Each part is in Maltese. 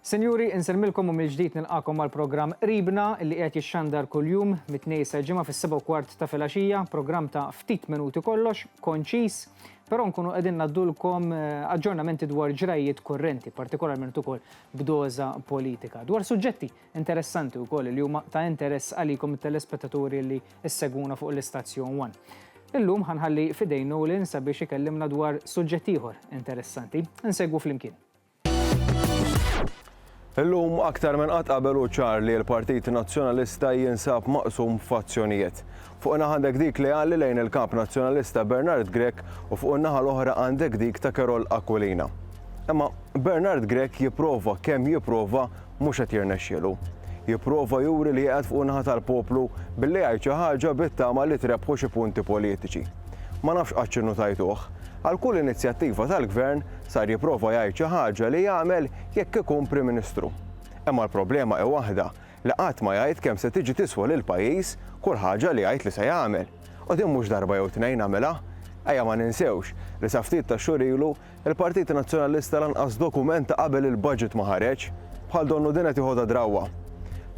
Senjuri, inselmilkom u mill-ġdid nilqakom mal-programm Ribna li qed jixxandar kuljum mit-tnejn sa ġimgħa fis-7:15 ta' filgħaxija, programm ta' ftit minuti kollox, konċis, però nkunu qegħdin naddulkom aġġornamenti dwar ġrajiet kurrenti, partikolarment ukoll b'doża politika, dwar suġġetti interessanti wkoll li huma ta' interess għalikom it-telespettaturi li issegwuna fuq l-Istazzjon 1. Illum ħanħalli fidejn Nolin sabiex ikellimna dwar suġġett ieħor interessanti. Insegwu flimkien. Illum aktar minn qatt qabel ċar li l-Partit Nazzjonalista jinsab maqsum f'azzjonijiet. Fuq naħa għandek dik li għalli lejn il-Kap Nazzjonalista Bernard Grech u fuq naħa l-oħra għandek dik ta' Carol Aquilina. Imma Bernard Grech jipprova kemm jipprova mhux qed jirnexxielu. Jipprova juri li qiegħed fuq naħa tal-poplu billi jgħid xi ħaġa bit-tama li trebħu xi punti politiċi. Ma nafx qatt x'inhu tajtuh. Għal kull inizjattiva tal-Gvern sar jipprova jgħid xi ħaġa li jagħmel jekk ikun Prim Ministru. Imma l-problema hi waħda li qatt ma jgħid kemm se tiġi tiswa lil pajjiż kull ħaġa li jgħid li se jagħmel. U din mhux darba jew tnejn għamilha. Ejja ma ninsewx li sa ftit ta' xhur ilu il-Partit Nazzjonalista lanqas dokumenta qabel il-budget ma ħareġ bħal donnu din qed jieħodha drawwa.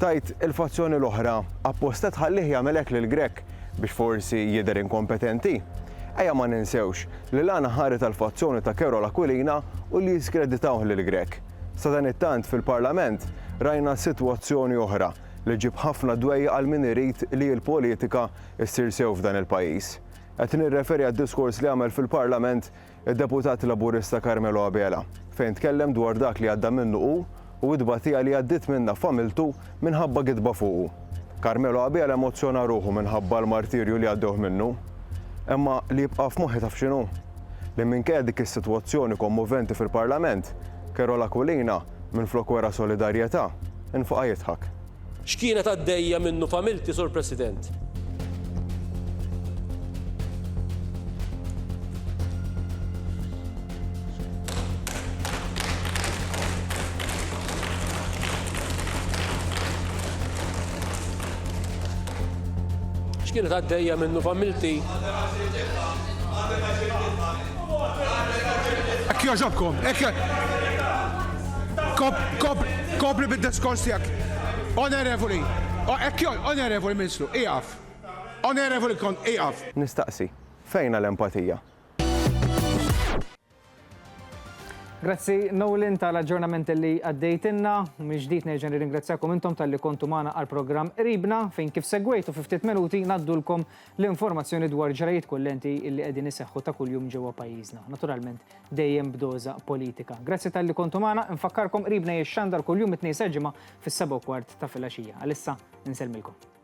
Tajt il-fazzjoni l-oħra apposta tħallih jagħmel hekk lil Grech biex forsi jidher inkompetenti. Ejja ma ninsewx li l-għana ħari tal-fazzjoni ta' Carol Aquilina u li jiskreditawh lil Grech. Sa dan it-tant fil-Parlament rajna sitwazzjoni oħra li ġib ħafna dwejja għal min irid li l-politika ssir sew f'dan il-pajjiż. Qed nirreferi għad-diskors li għamel fil-Parlament id-deputat Laburista Carmelo Abela fejn tkellem dwar dak li għadda minnu u d-batija li għaddit minna familtu minħabba gidba fuqu. Carmelo Abela emozzjona ruħu minħabba l-martirju li għaddew minnu. Imma li jibqa' f'moħħi taf x'inhu li minkejja dik is-sitwazzjoni kommoventi fil-Parlament, Carol Aquilina minflok wera solidarjetà infuqha jidħak. X'kienet għaddejja minnu familti, Sur President? X'kienet għaddejja minnu familti? Ekk joġobkom, kopri bid-diskors tiegħek. Onorevoli, Onorevoli Ministru, iqaf. Onorevoli kont, iqaf. Nistaqsi, fejn l-empatija? Grazzi Nolin tal-aġġornament li għaddejtinna, mill-ġdid nerġa' nirringrazzjakom intom tal-li kontu magħna għall-programm Ribna fejn kif segwejtu fi ftit minuti ngħaddulkom l-informazzjoni dwar ġrajiet kullenti li qegħdin iseħħu ta' kuljum ġewwa pajjiżna. Naturalment dejjem b'doża politika. Grazzi tal-li kontu magħna, infakkarkom Ribna jixxandar kuljum it-tnejn sa ġimgħa fis-7:15 ta' filgħaxija. Għalissa ninsellmilkom.